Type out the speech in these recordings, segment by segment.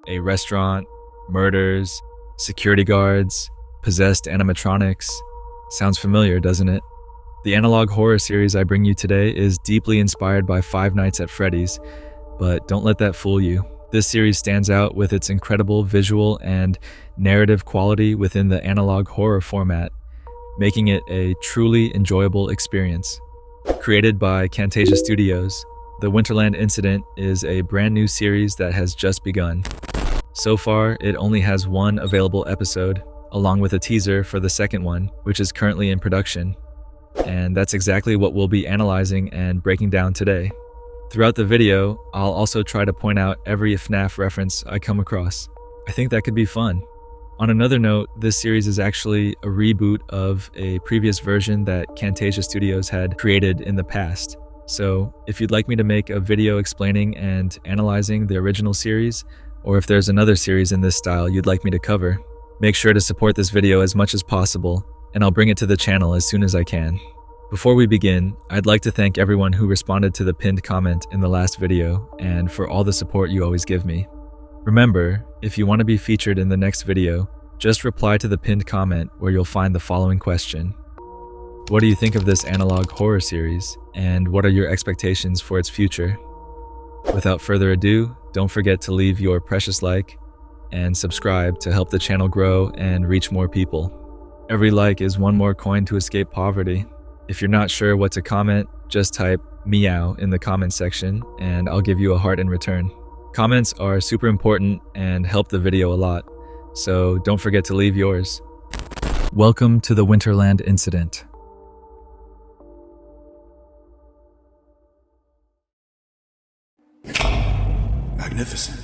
A restaurant, murders, security guards, possessed animatronics. Sounds familiar, doesn't it? The analog horror series I bring you today is deeply inspired by Five Nights at Freddy's, but don't let that fool you. This series stands out with its incredible visual and narrative quality within the analog horror format, making it a truly enjoyable experience. Created by Camtasia Studios, the Winterland Incident is a brand new series that has just begun. So far, it only has one available episode, along with a teaser for the second one, which is currently in production. And that's exactly what we'll be analyzing and breaking down today. Throughout the video, I'll also try to point out every FNAF reference I come across. I think that could be fun. On another note, this series is actually a reboot of a previous version that Camtasia Studios had created in the past. So if you'd like me to make a video explaining and analyzing the original series, or if there's another series in this style you'd like me to cover, make sure to support this video as much as possible, and I'll bring it to the channel as soon as I can. Before we begin, I'd like to thank everyone who responded to the pinned comment in the last video and for all the support you always give me. Remember, if you want to be featured in the next video, just reply to the pinned comment where you'll find the following question. What do you think of this analog horror series, and what are your expectations for its future? Without further ado, don't forget to leave your precious like and subscribe to help the channel grow and reach more people. Every like is one more coin to escape poverty. If you're not sure what to comment, just type meow in the comment section and I'll give you a heart in return. Comments are super important and help the video a lot, so don't forget to leave yours. Welcome to the Winterland Incident. Magnificent.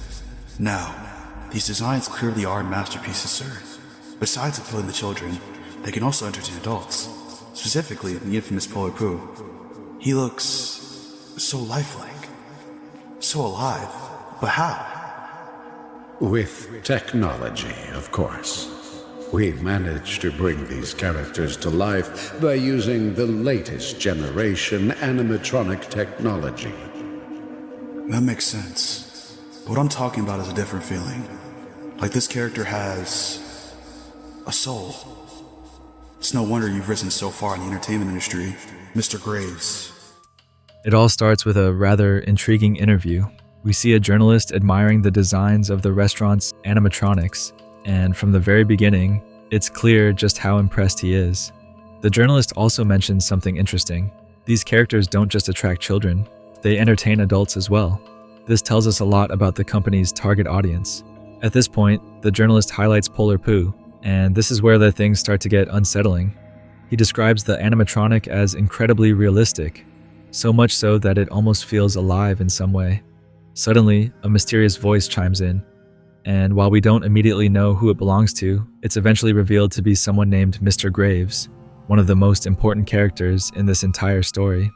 Now, these designs clearly are masterpieces, sir. Besides appealing to children, they can also entertain adults, specifically the infamous Polar Pooh. He looks so lifelike, so alive, but how? With technology, of course. We managed to bring these characters to life by using the latest generation animatronic technology. That makes sense. But what I'm talking about is a different feeling. Like this character has a soul. It's no wonder you've risen so far in the entertainment industry, Mr. Graves. It all starts with a rather intriguing interview. We see a journalist admiring the designs of the restaurant's animatronics, and from the very beginning, it's clear just how impressed he is. The journalist also mentions something interesting. These characters don't just attract children, they entertain adults as well. This tells us a lot about the company's target audience. At this point, the journalist highlights Polar Pooh, and this is where the things start to get unsettling. He describes the animatronic as incredibly realistic, so much so that it almost feels alive in some way. Suddenly, a mysterious voice chimes in, and while we don't immediately know who it belongs to, it's eventually revealed to be someone named Mr. Graves, one of the most important characters in this entire story.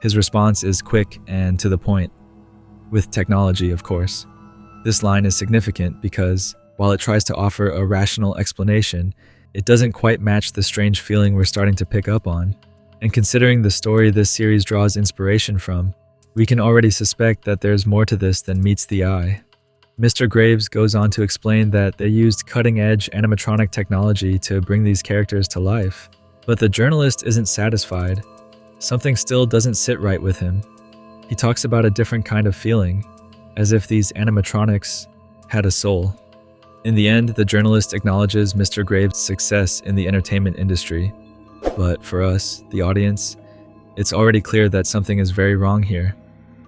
His response is quick and to the point, with technology, of course. This line is significant because, while it tries to offer a rational explanation, it doesn't quite match the strange feeling we're starting to pick up on. And considering the story this series draws inspiration from, we can already suspect that there's more to this than meets the eye. Mr. Graves goes on to explain that they used cutting-edge animatronic technology to bring these characters to life. But the journalist isn't satisfied. Something still doesn't sit right with him. He talks about a different kind of feeling, as if these animatronics had a soul. In the end, the journalist acknowledges Mr. Graves' success in the entertainment industry. But for us, the audience, it's already clear that something is very wrong here.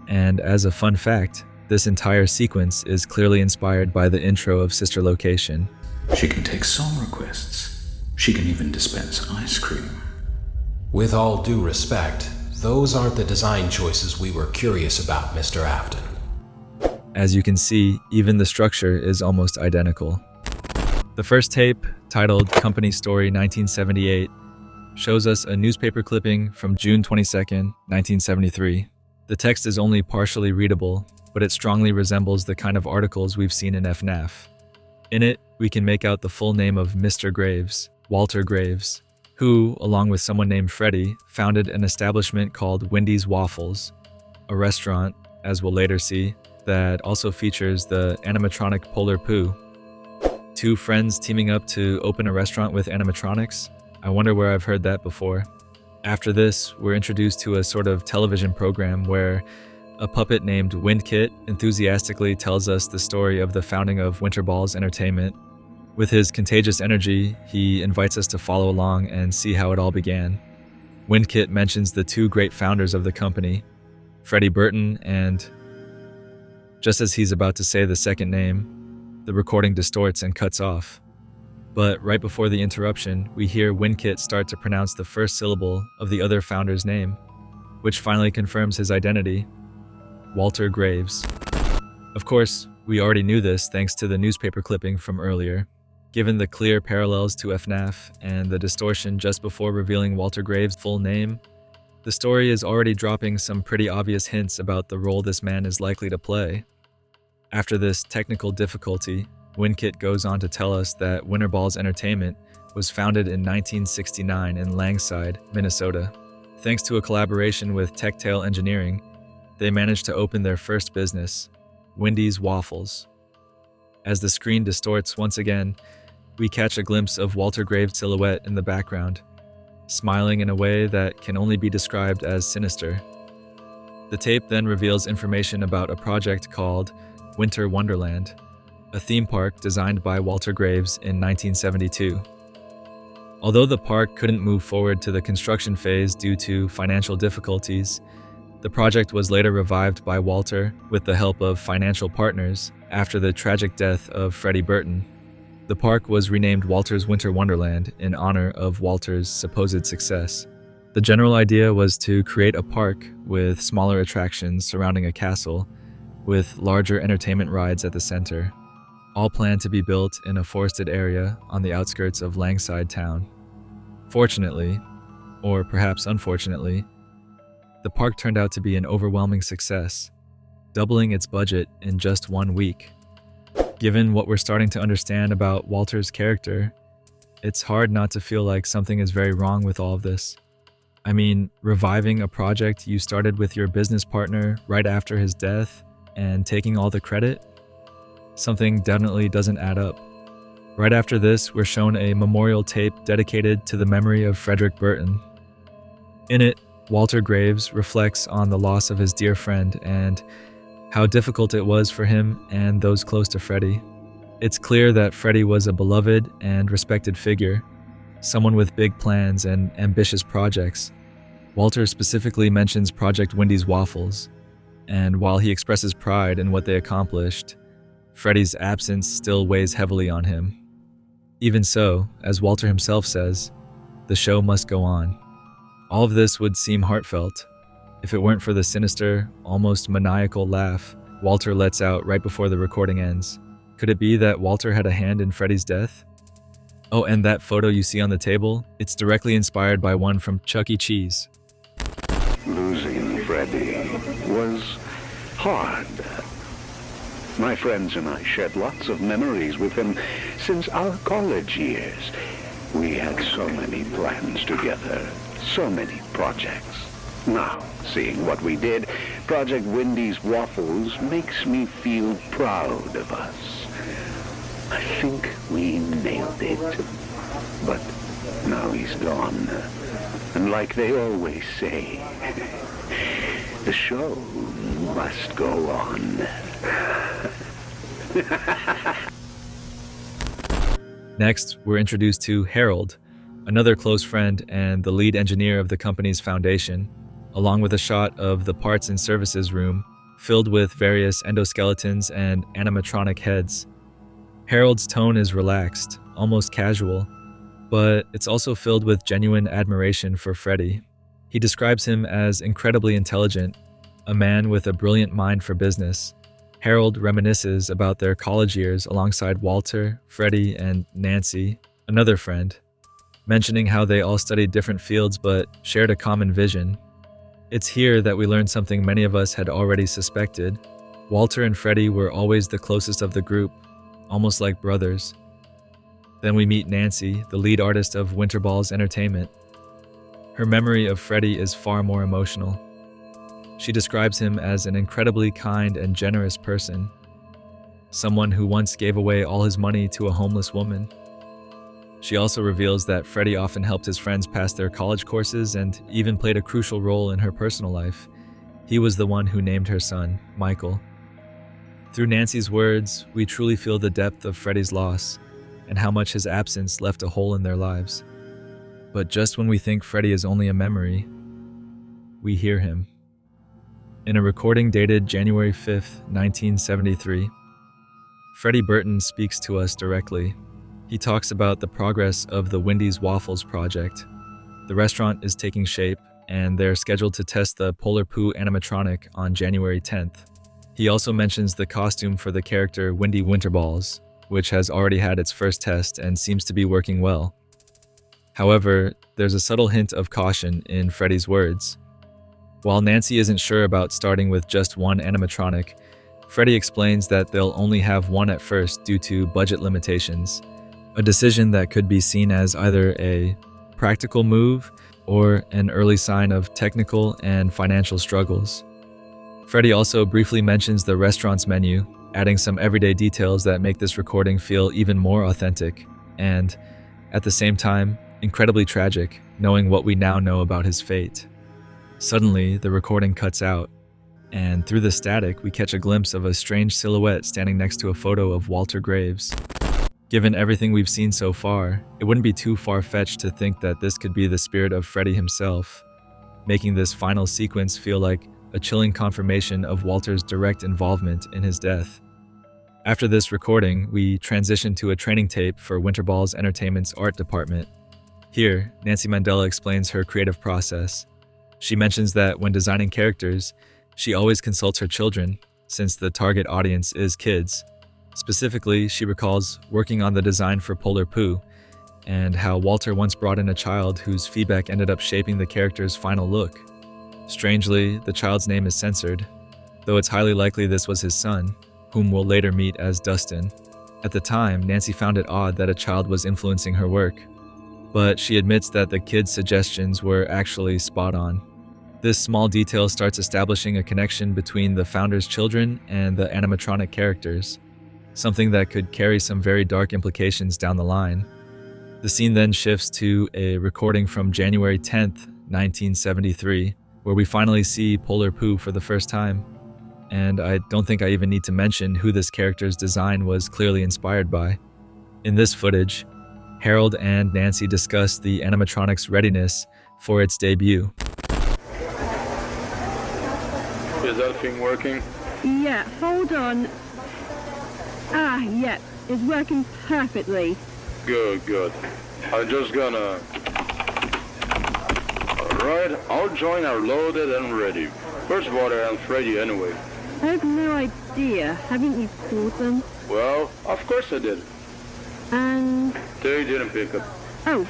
And as a fun fact, this entire sequence is clearly inspired by the intro of Sister Location. She can take song requests. She can even dispense ice cream. With all due respect, those aren't the design choices we were curious about, Mr. Afton. As you can see, even the structure is almost identical. The first tape, titled Company Story 1978, shows us a newspaper clipping from June 22nd, 1973. The text is only partially readable, but it strongly resembles the kind of articles we've seen in FNAF. In it, we can make out the full name of Mr. Graves, Walter Graves, who, along with someone named Freddy, founded an establishment called Wendy's Waffles, a restaurant, as we'll later see, that also features the animatronic Polar Poo. Two friends teaming up to open a restaurant with animatronics? I wonder where I've heard that before. After this, we're introduced to a sort of television program where a puppet named Windkit enthusiastically tells us the story of the founding of Winter Entertainment. With his contagious energy, he invites us to follow along and see how it all began. Windkit mentions the two great founders of the company, Freddy Burton, and just as he's about to say the second name, the recording distorts and cuts off. But right before the interruption, we hear Windkit start to pronounce the first syllable of the other founder's name, which finally confirms his identity, Walter Graves. Of course, we already knew this thanks to the newspaper clipping from earlier. Given the clear parallels to FNAF and the distortion just before revealing Walter Graves' full name, the story is already dropping some pretty obvious hints about the role this man is likely to play. After this technical difficulty, Windkit goes on to tell us that Winter Entertainment was founded in 1969 in Langside, Minnesota. Thanks to a collaboration with Techtail Engineering, they managed to open their first business, Wendy's Waffles. As the screen distorts once again, we catch a glimpse of Walter Graves' silhouette in the background, smiling in a way that can only be described as sinister. The tape then reveals information about a project called Winter Wonderland, a theme park designed by Walter Graves in 1972. Although the park couldn't move forward to the construction phase due to financial difficulties, the project was later revived by Walter with the help of financial partners after the tragic death of Freddy Burton. The park was renamed Walter's Winter Wonderland in honor of Walter's supposed success. The general idea was to create a park with smaller attractions surrounding a castle, with larger entertainment rides at the center, all planned to be built in a forested area on the outskirts of Langside town. Fortunately, or perhaps unfortunately, the park turned out to be an overwhelming success, doubling its budget in just 1 week. Given what we're starting to understand about Walter's character, it's hard not to feel like something is very wrong with all of this. I mean, reviving a project you started with your business partner right after his death and taking all the credit? Something definitely doesn't add up. Right after this, we're shown a memorial tape dedicated to the memory of Frederick Burton. In it, Walter Graves reflects on the loss of his dear friend and how difficult it was for him and those close to Freddy. It's clear that Freddy was a beloved and respected figure, someone with big plans and ambitious projects. Walter specifically mentions Project Wendy's Waffles, and while he expresses pride in what they accomplished, Freddy's absence still weighs heavily on him. Even so, as Walter himself says, the show must go on. All of this would seem heartfelt if it weren't for the sinister, almost maniacal laugh Walter lets out right before the recording ends. Could it be that Walter had a hand in Freddy's death? Oh, and that photo you see on the table, it's directly inspired by one from Chuck E. Cheese. Losing Freddy was hard. My friends and I shared lots of memories with him since our college years. We had so many plans together, so many projects. Now, seeing what we did, Project Wendy's Waffles makes me feel proud of us. I think we nailed it. But now he's gone. And like they always say, the show must go on. Next, we're introduced to Harold, another close friend and the lead engineer of the company's foundation, along with a shot of the parts and services room filled with various endoskeletons and animatronic heads. Harold's tone is relaxed, almost casual, but it's also filled with genuine admiration for Freddy. He describes him as incredibly intelligent, a man with a brilliant mind for business. Harold reminisces about their college years alongside Walter, Freddy, and Nancy, another friend, mentioning how they all studied different fields but shared a common vision. It's here that we learn something many of us had already suspected. Walter and Freddy were always the closest of the group, almost like brothers. Then we meet Nancy, the lead artist of Winter Entertainment. Her memory of Freddy is far more emotional. She describes him as an incredibly kind and generous person, someone who once gave away all his money to a homeless woman. She also reveals that Freddy often helped his friends pass their college courses and even played a crucial role in her personal life. He was the one who named her son, Michael. Through Nancy's words, we truly feel the depth of Freddy's loss and how much his absence left a hole in their lives. But just when we think Freddy is only a memory, we hear him. In a recording dated January 5th, 1973, Freddy Burton speaks to us directly. He talks about the progress of the Wendy's Waffles project. The restaurant is taking shape, and they're scheduled to test the Polar Poo animatronic on January 10th. He also mentions the costume for the character Wendy Winterballs, which has already had its first test and seems to be working well. However, there's a subtle hint of caution in Freddy's words. While Nancy isn't sure about starting with just one animatronic, Freddy explains that they'll only have one at first due to budget limitations, a decision that could be seen as either a practical move or an early sign of technical and financial struggles. Freddy also briefly mentions the restaurant's menu, adding some everyday details that make this recording feel even more authentic and, at the same time, incredibly tragic, knowing what we now know about his fate. Suddenly, the recording cuts out, and through the static, we catch a glimpse of a strange silhouette standing next to a photo of Walter Graves. Given everything we've seen so far, it wouldn't be too far-fetched to think that this could be the spirit of Freddy himself, making this final sequence feel like a chilling confirmation of Walter's direct involvement in his death. After this recording, we transition to a training tape for Winterballs Entertainment's art department. Here, Nancy Mandela explains her creative process. She mentions that when designing characters, she always consults her children, since the target audience is kids. Specifically, she recalls working on the design for Polar Poo, and how Walter once brought in a child whose feedback ended up shaping the character's final look. Strangely, the child's name is censored, though it's highly likely this was his son, whom we'll later meet as Dustin. At the time, Nancy found it odd that a child was influencing her work, but she admits that the kid's suggestions were actually spot on. This small detail starts establishing a connection between the founder's children and the animatronic characters, something that could carry some very dark implications down the line. The scene then shifts to a recording from January 10th, 1973, where we finally see Polar Poo for the first time. And I don't think I even need to mention who this character's design was clearly inspired by. In this footage, Harold and Nancy discuss the animatronic's readiness for its debut. Is everything working? Yeah, hold on. Yeah, it's working perfectly. Good. I'm just gonna... Alright, our joints are loaded and ready. Where's Water and Freddy anyway? I have no idea. Haven't you called them? Well, of course I did. And... They didn't pick up. Oh,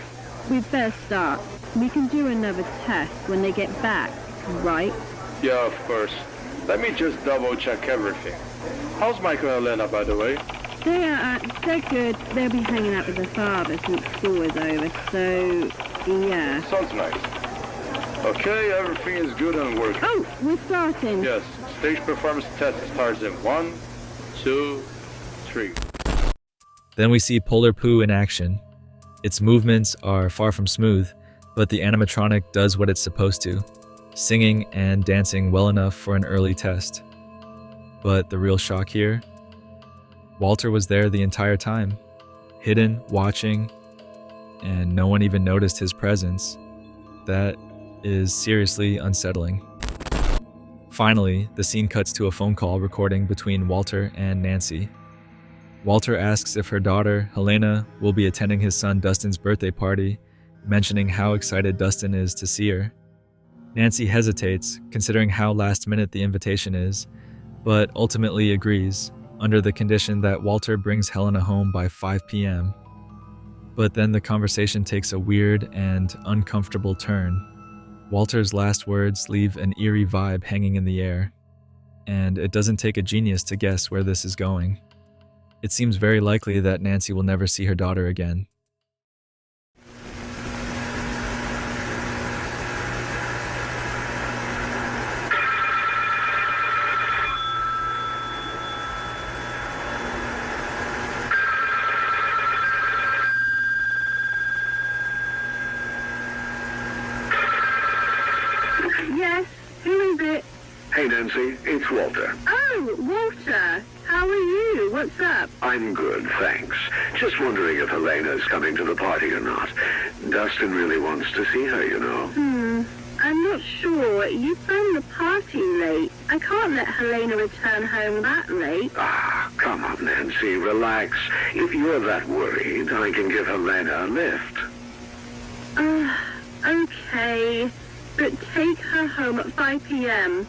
we'd better start. We can do another test when they get back, right? Yeah, of course. Let me just double check everything. How's Michael and Helena, by the way? They're good. They'll be hanging out with their father since school is over, so... yeah. Sounds nice. Okay, everything is good and working. Oh, we're starting. Yes, stage performance test starts in 1, 2, 3. Then we see Polar Poo in action. Its movements are far from smooth, but the animatronic does what it's supposed to, singing and dancing well enough for an early test. But the real shock here? Walter was there the entire time, hidden, watching, and no one even noticed his presence. That is seriously unsettling. Finally, the scene cuts to a phone call recording between Walter and Nancy. Walter asks if her daughter, Helena, will be attending his son Dustin's birthday party, mentioning how excited Dustin is to see her. Nancy hesitates, considering how last minute the invitation is, but ultimately agrees, under the condition that Walter brings Helena home by 5 p.m. But then the conversation takes a weird and uncomfortable turn. Walter's last words leave an eerie vibe hanging in the air, and it doesn't take a genius to guess where this is going. It seems very likely that Nancy will never see her daughter again. Hey, Nancy, it's Walter. Oh, Walter. How are you? What's up? I'm good, thanks. Just wondering if Helena's coming to the party or not. Dustin really wants to see her, you know. I'm not sure. You found the party late. I can't let Helena return home that late. Ah, come on, Nancy, relax. If you're that worried, I can give Helena a lift. Okay. But take her home at 5 p.m.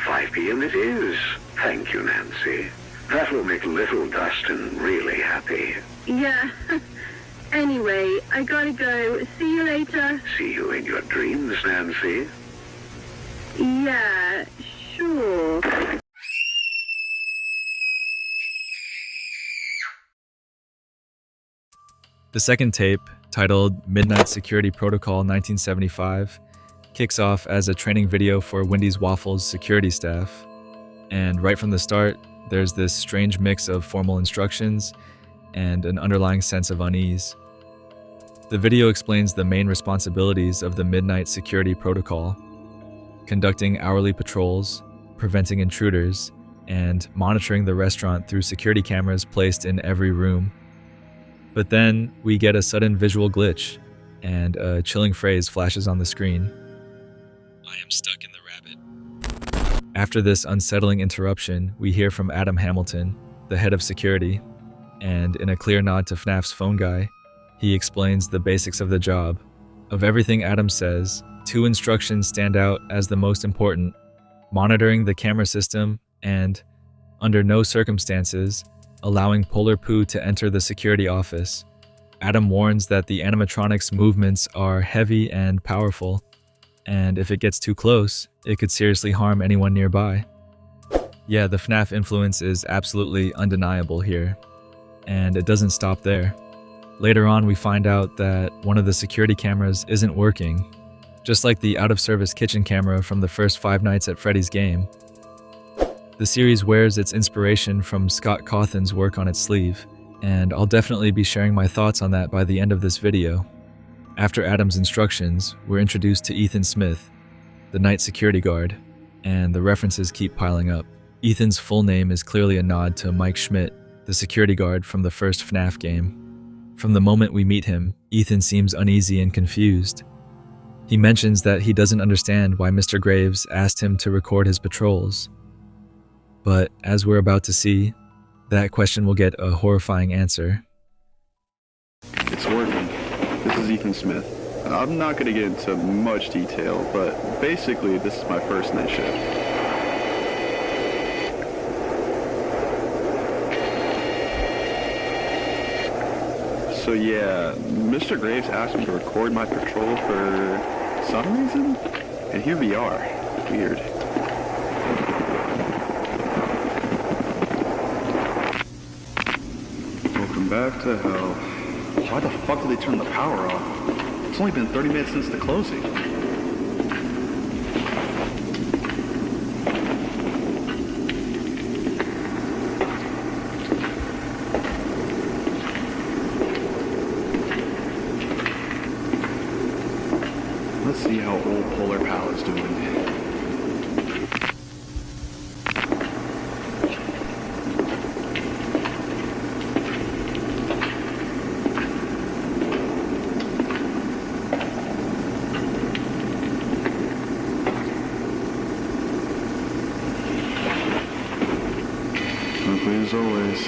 5 p.m. it is. Thank you, Nancy. That will make little Dustin really happy. Yeah. Anyway, I gotta go. See you later. See you in your dreams, Nancy. Yeah, sure. The second tape, titled Midnight Security Protocol 1975, kicks off as a training video for Wendy's Waffles security staff. And right from the start, there's this strange mix of formal instructions and an underlying sense of unease. The video explains the main responsibilities of the Midnight Security Protocol: conducting hourly patrols, preventing intruders, and monitoring the restaurant through security cameras placed in every room. But then we get a sudden visual glitch, and a chilling phrase flashes on the screen. I am stuck in the rabbit. After this unsettling interruption, we hear from Adam Hamilton, the head of security, and in a clear nod to FNAF's phone guy, he explains the basics of the job. Of everything Adam says, 2 instructions stand out as the most important: monitoring the camera system and, under no circumstances, allowing Polar Poo to enter the security office. Adam warns that the animatronics' movements are heavy and powerful, and if it gets too close, it could seriously harm anyone nearby. Yeah, the FNAF influence is absolutely undeniable here, and it doesn't stop there. Later on, we find out that one of the security cameras isn't working, just like the out-of-service kitchen camera from the first 5 Nights at Freddy's game. The series wears its inspiration from Scott Cawthon's work on its sleeve, and I'll definitely be sharing my thoughts on that by the end of this video. After Adam's instructions, we're introduced to Ethan Smith, the night security guard, and the references keep piling up. Ethan's full name is clearly a nod to Mike Schmidt, the security guard from the first FNAF game. From the moment we meet him, Ethan seems uneasy and confused. He mentions that he doesn't understand why Mr. Graves asked him to record his patrols. But as we're about to see, that question will get a horrifying answer. It's working. This is Ethan Smith. I'm not going to get into much detail, but basically this is my first night shift. So yeah, Mr. Graves asked me to record my patrol for some reason, and here we are. Weird. Welcome back to hell. Why the fuck did they turn the power off? It's only been 30 minutes since the closing. Let's see how old Polar Pal is doing. Clean as always.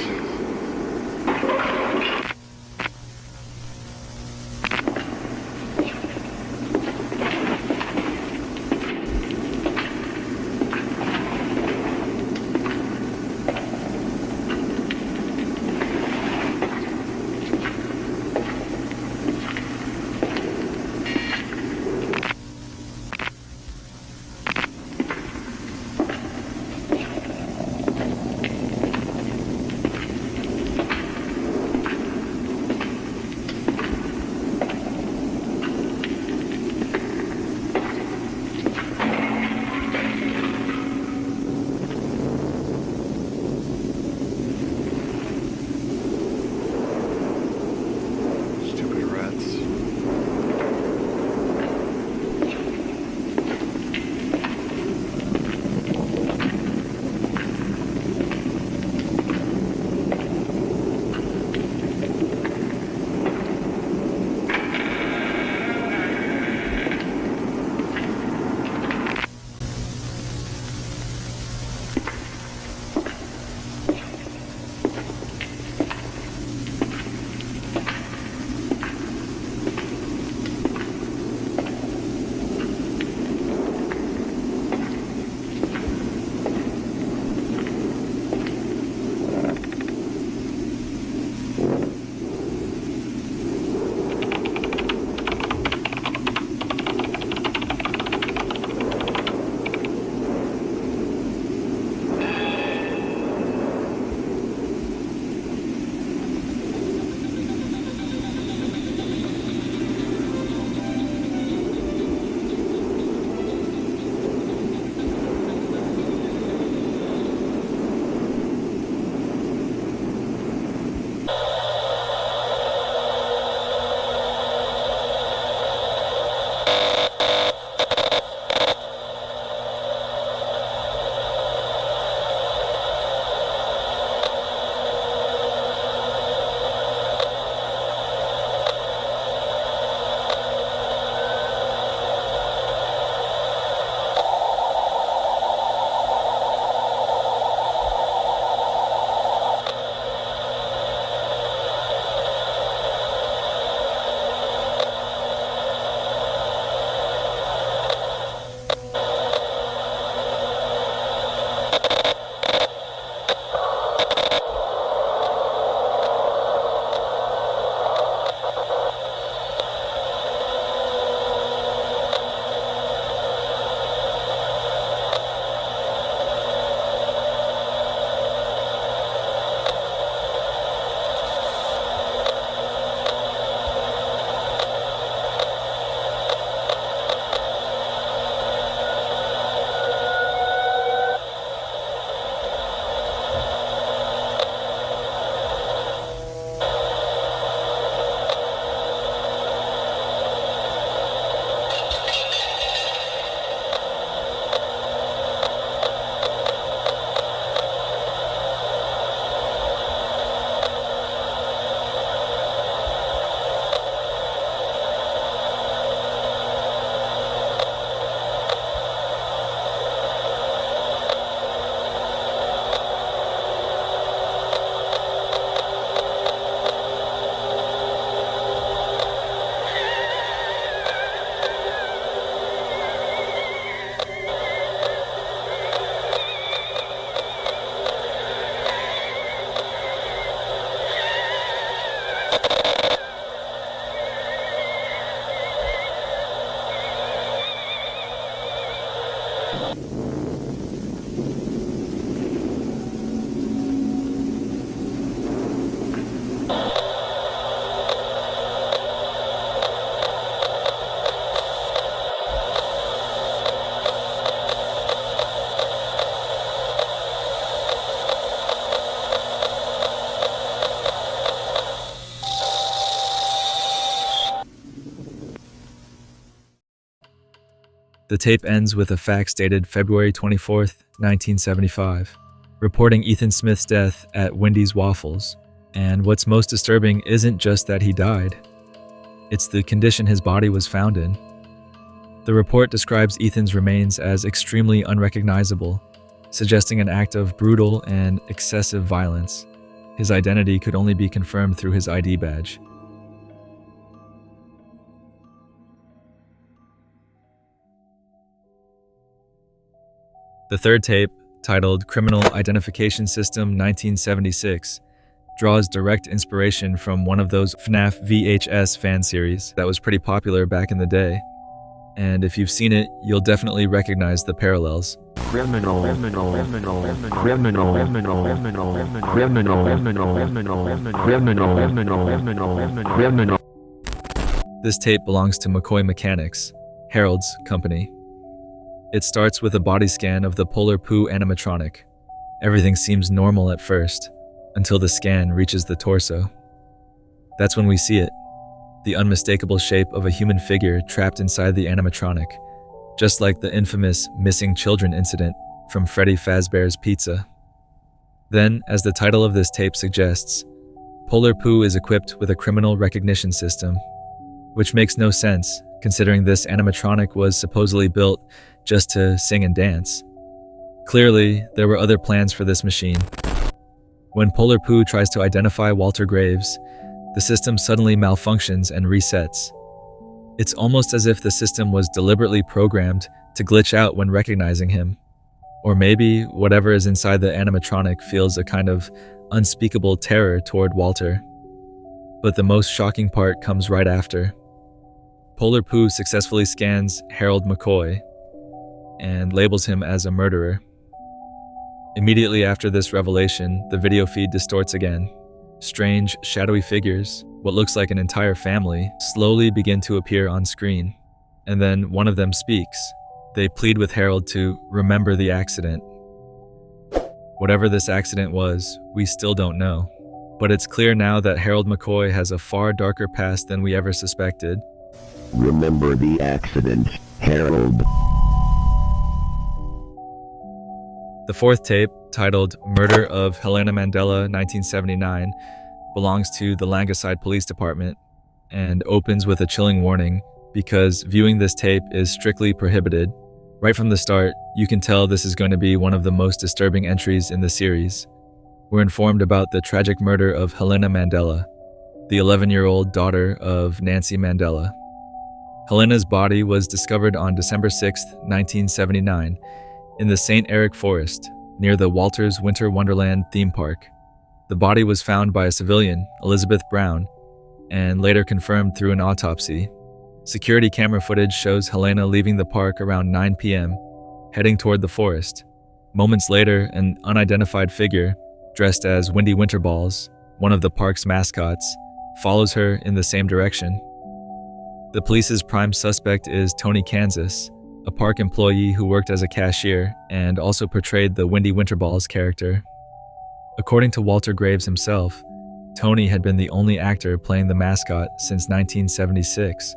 The tape ends with a fax dated February 24th, 1975, reporting Ethan Smith's death at Wendy's Waffles. And what's most disturbing isn't just that he died. It's the condition his body was found in. The report describes Ethan's remains as extremely unrecognizable, suggesting an act of brutal and excessive violence. His identity could only be confirmed through his ID badge. The third tape, titled Criminal Identification System 1976, draws direct inspiration from one of those FNAF VHS fan series that was pretty popular back in the day. And if you've seen it, you'll definitely recognize the parallels. This tape belongs to McCoy Mechanics, Harold's company. It starts with a body scan of the Polar Poo animatronic. Everything seems normal at first, until the scan reaches the torso. That's when we see it, the unmistakable shape of a human figure trapped inside the animatronic, just like the infamous missing children incident from Freddy Fazbear's Pizza. Then, as the title of this tape suggests, Polar Poo is equipped with a criminal recognition system, which makes no sense considering this animatronic was supposedly built just to sing and dance. Clearly, there were other plans for this machine. When Polar Poo tries to identify Walter Graves, the system suddenly malfunctions and resets. It's almost as if the system was deliberately programmed to glitch out when recognizing him. Or maybe whatever is inside the animatronic feels a kind of unspeakable terror toward Walter. But the most shocking part comes right after. Polar Poo successfully scans Harold McCoy and labels him as a murderer. Immediately after this revelation, the video feed distorts again. Strange, shadowy figures, what looks like an entire family, slowly begin to appear on screen. And then one of them speaks. They plead with Harold to remember the accident. Whatever this accident was, we still don't know. But it's clear now that Harold McCoy has a far darker past than we ever suspected. Remember the accident, Harold. The fourth tape, titled Murder of Helena Mandela 1979, belongs to the Langaside Police Department and opens with a chilling warning because viewing this tape is strictly prohibited. Right from the start, you can tell this is going to be one of the most disturbing entries in the series. We're informed about the tragic murder of Helena Mandela, the 11-year-old daughter of Nancy Mandela. Helena's body was discovered on December 6, 1979, in the St. Eric Forest, near the Walters Winter Wonderland theme park. The body was found by a civilian, Elizabeth Brown, and later confirmed through an autopsy. Security camera footage shows Helena leaving the park around 9 p.m., heading toward the forest. Moments later, an unidentified figure, dressed as Windy Winterballs, one of the park's mascots, follows her in the same direction. The police's prime suspect is Tony Kansas, a park employee who worked as a cashier and also portrayed the Windy Winterballs character. According to Walter Graves himself, Tony had been the only actor playing the mascot since 1976.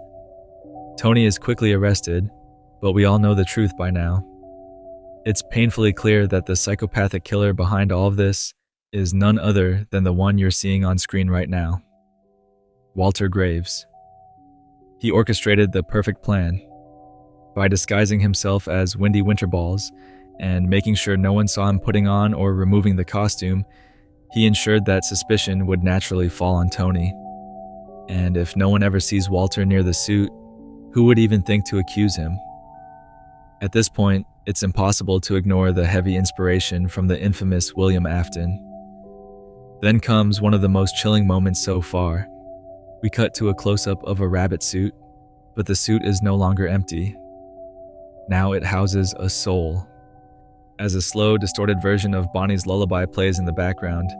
Tony is quickly arrested, but we all know the truth by now. It's painfully clear that the psychopathic killer behind all of this is none other than the one you're seeing on screen right now. Walter Graves. He orchestrated the perfect plan. By disguising himself as Windy Winterballs and making sure no one saw him putting on or removing the costume, he ensured that suspicion would naturally fall on Tony. And if no one ever sees Walter near the suit, who would even think to accuse him? At this point, it's impossible to ignore the heavy inspiration from the infamous William Afton. Then comes one of the most chilling moments so far. We cut to a close-up of a rabbit suit, but the suit is no longer empty. Now it houses a soul. As a slow, distorted version of Bonnie's lullaby plays in the background,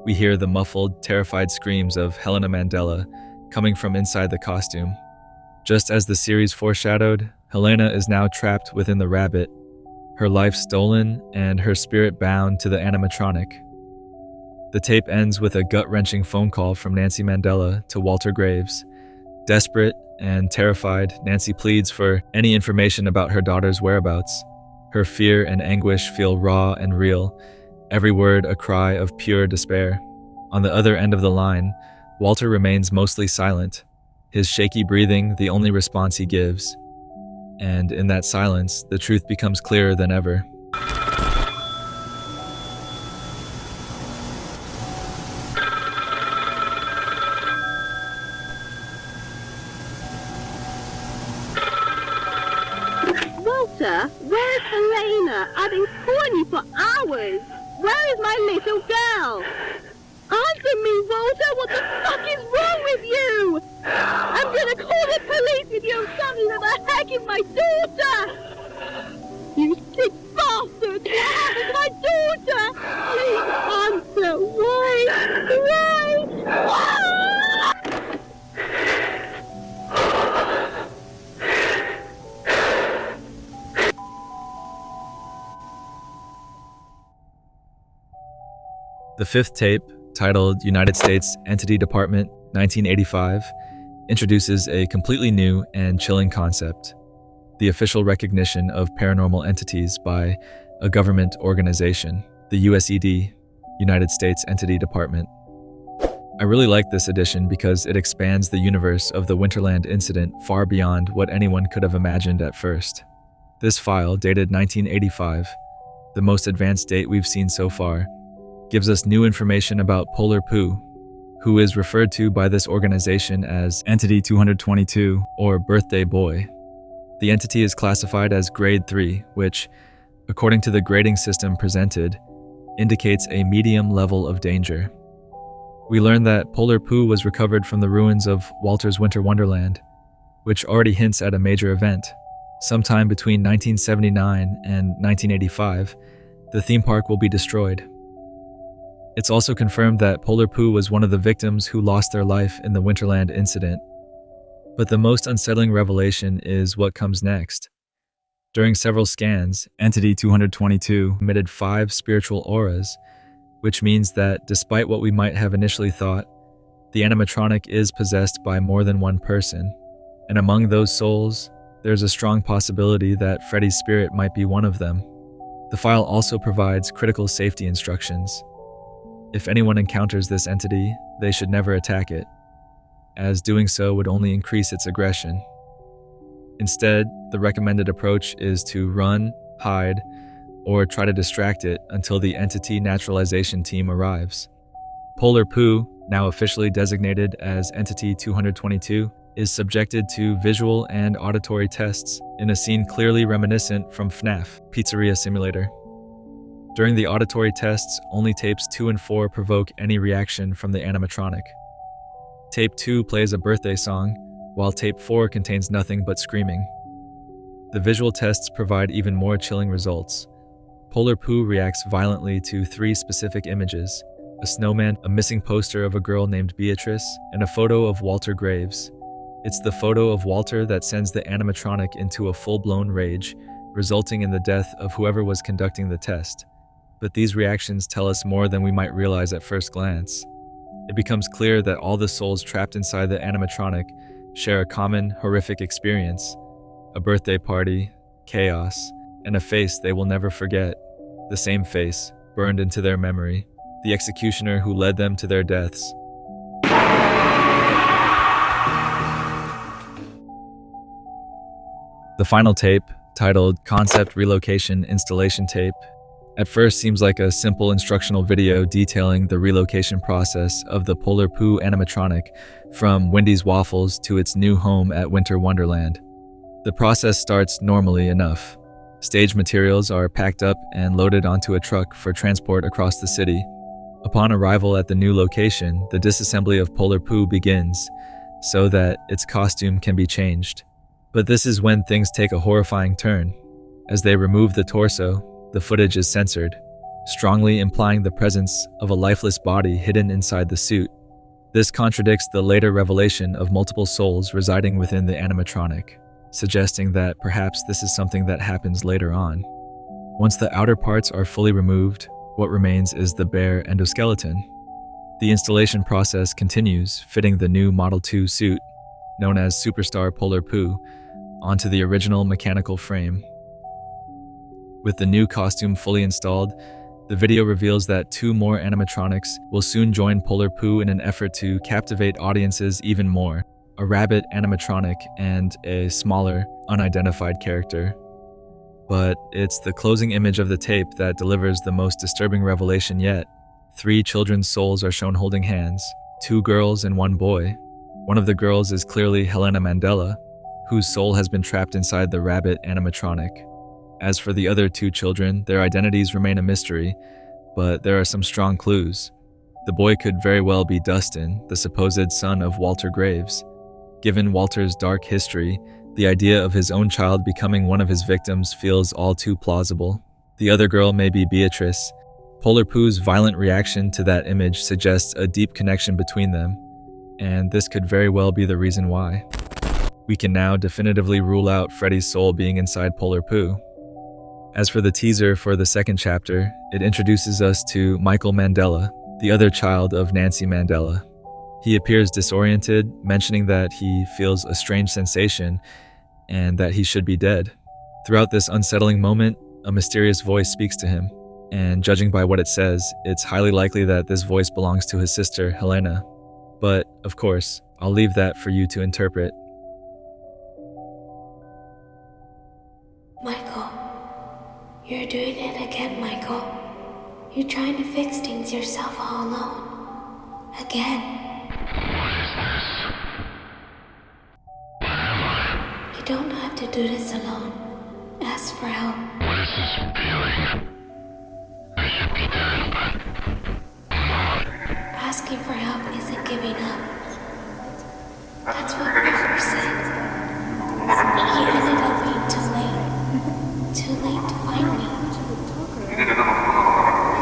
we hear the muffled, terrified screams of Helena Mandela coming from inside the costume. Just as the series foreshadowed, Helena is now trapped within the rabbit, her life stolen and her spirit bound to the animatronic. The tape ends with a gut-wrenching phone call from Nancy Mandela to Walter Graves, Desperate and terrified, Nancy pleads for any information about her daughter's whereabouts. Her fear and anguish feel raw and real, every word a cry of pure despair. On the other end of the line, Walter remains mostly silent, his shaky breathing the only response he gives. And in that silence, the truth becomes clearer than ever. Walter, where's Helena? I've been calling you for hours. Where is my little girl? Answer me, Walter! What the fuck is wrong with you? I'm gonna call the police if you have something that the heck is my daughter! You sick bastard! What happened to my daughter? Please answer! Why? Why? The fifth tape, titled United States Entity Department 1985, introduces a completely new and chilling concept: the official recognition of paranormal entities by a government organization, the USED, United States Entity Department. I really like this edition because it expands the universe of the Winterland Incident far beyond what anyone could have imagined at first. This file, dated 1985, the most advanced date we've seen so far, gives us new information about Polar Pooh, who is referred to by this organization as Entity 222 or Birthday Boy. The entity is classified as Grade 3, which, according to the grading system presented, indicates a medium level of danger. We learn that Polar Pooh was recovered from the ruins of Walter's Winter Wonderland, which already hints at a major event. Sometime between 1979 and 1985, the theme park will be destroyed. It's also confirmed that Polar Pooh was one of the victims who lost their life in the Winterland Incident. But the most unsettling revelation is what comes next. During several scans, Entity 222 emitted 5 spiritual auras, which means that despite what we might have initially thought, the animatronic is possessed by more than one person. And among those souls, there's a strong possibility that Freddy's spirit might be one of them. The file also provides critical safety instructions. If anyone encounters this entity, they should never attack it, as doing so would only increase its aggression. Instead, the recommended approach is to run, hide, or try to distract it until the entity naturalization team arrives. Polar Pooh, now officially designated as Entity 222, is subjected to visual and auditory tests in a scene clearly reminiscent from FNAF, Pizzeria Simulator. During the auditory tests, only tapes 2 and 4 provoke any reaction from the animatronic. Tape 2 plays a birthday song, while tape 4 contains nothing but screaming. The visual tests provide even more chilling results. Polar Pooh reacts violently to 3 specific images: a snowman, a missing poster of a girl named Beatrice, and a photo of Walter Graves. It's the photo of Walter that sends the animatronic into a full-blown rage, resulting in the death of whoever was conducting the test. But these reactions tell us more than we might realize at first glance. It becomes clear that all the souls trapped inside the animatronic share a common, horrific experience: a birthday party, chaos, and a face they will never forget. The same face, burned into their memory, the executioner who led them to their deaths. The final tape, titled Concept Relocation Installation Tape, at first seems like a simple instructional video detailing the relocation process of the Polar Pooh animatronic from Wendy's Waffles to its new home at Winter Wonderland. The process starts normally enough. Stage materials are packed up and loaded onto a truck for transport across the city. Upon arrival at the new location, the disassembly of Polar Pooh begins, so that its costume can be changed. But this is when things take a horrifying turn. As they remove the torso, the footage is censored, strongly implying the presence of a lifeless body hidden inside the suit. This contradicts the later revelation of multiple souls residing within the animatronic, suggesting that perhaps this is something that happens later on. Once the outer parts are fully removed, what remains is the bare endoskeleton. The installation process continues, fitting the new Model 2 suit. known as Superstar Polar Poo, onto the original mechanical frame. With the new costume fully installed, the video reveals that 2 more animatronics will soon join Polar Poo in an effort to captivate audiences even more: a rabbit animatronic and a smaller, unidentified character. But it's the closing image of the tape that delivers the most disturbing revelation yet. 3 children's souls are shown holding hands, 2 girls and 1 boy. One of the girls is clearly Helena Mandela, whose soul has been trapped inside the rabbit animatronic. As for the other 2 children, their identities remain a mystery, but there are some strong clues. The boy could very well be Dustin, the supposed son of Walter Graves. Given Walter's dark history, the idea of his own child becoming one of his victims feels all too plausible. The other girl may be Beatrice. Polar Poo's violent reaction to that image suggests a deep connection between them, and this could very well be the reason why. We can now definitively rule out Freddy's soul being inside Polar Poo. As for the teaser for the second chapter, it introduces us to Michael Mandela, the other child of Nancy Mandela. He appears disoriented, mentioning that he feels a strange sensation and that he should be dead. Throughout this unsettling moment, a mysterious voice speaks to him, and judging by what it says, it's highly likely that this voice belongs to his sister, Helena. But, of course, I'll leave that for you to interpret. Michael, you're doing it again, Michael. You're trying to fix things yourself all alone. Again. What is this? Where am I? You don't have to do this alone. Ask for help. What is this feeling? I should be dead, but I'm not. Asking for help isn't giving up. That's what Robert said. He ended up being too late. Too late to find me.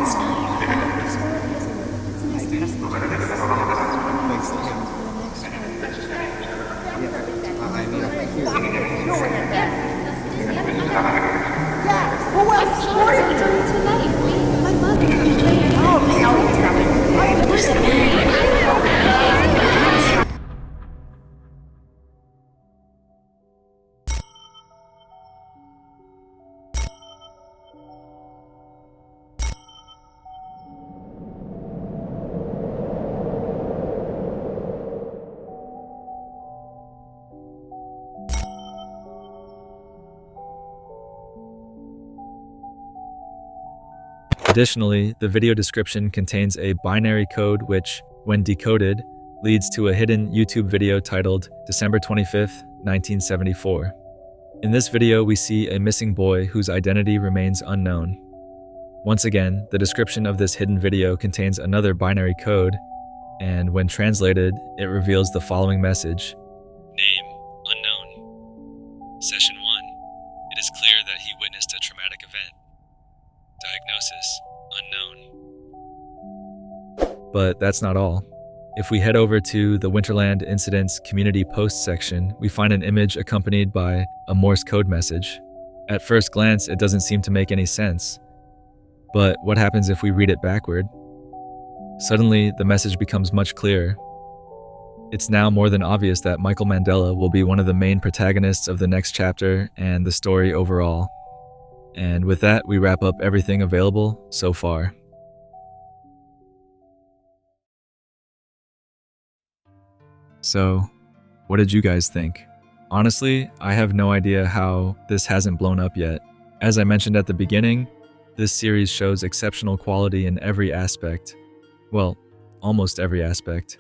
It's not your Additionally, the video description contains a binary code which, when decoded, leads to a hidden YouTube video titled December 25th, 1974. In this video, we see a missing boy whose identity remains unknown. Once again, the description of this hidden video contains another binary code, and when translated, it reveals the following message. Name, unknown. Session 1. It is clear that he witnessed a traumatic event. Diagnosis, unknown. But that's not all. If we head over to the Winterland Incident's community posts section, we find an image accompanied by a Morse code message. At first glance, it doesn't seem to make any sense. But what happens if we read it backward? Suddenly, the message becomes much clearer. It's now more than obvious that Michael Mandela will be one of the main protagonists of the next chapter and the story overall. And with that, we wrap up everything available so far. So, what did you guys think? Honestly, I have no idea how this hasn't blown up yet. As I mentioned at the beginning, this series shows exceptional quality in every aspect. Well, almost every aspect.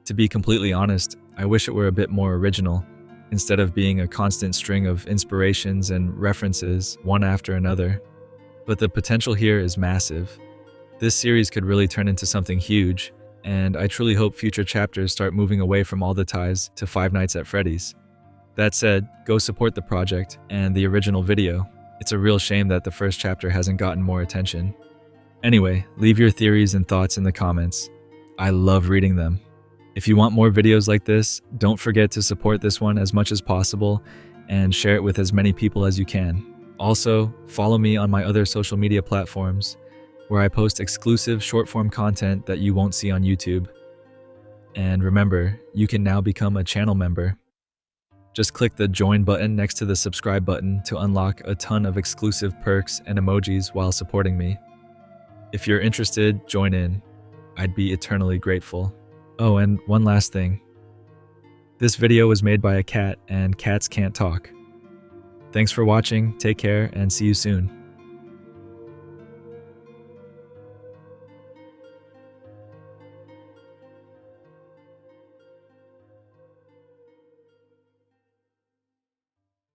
To be completely honest, I wish it were a bit more original, instead of being a constant string of inspirations and references one after another. But the potential here is massive. This series could really turn into something huge, and I truly hope future chapters start moving away from all the ties to Five Nights at Freddy's. That said, go support the project and the original video. It's a real shame that the first chapter hasn't gotten more attention. Anyway, leave your theories and thoughts in the comments. I love reading them. If you want more videos like this, don't forget to support this one as much as possible and share it with as many people as you can. Also, follow me on my other social media platforms, where I post exclusive short-form content that you won't see on YouTube. And remember, you can now become a channel member. Just click the join button next to the subscribe button to unlock a ton of exclusive perks and emojis while supporting me. If you're interested, join in. I'd be eternally grateful. Oh, and one last thing. This video was made by a cat, and cats can't talk. Thanks for watching, take care, and see you soon.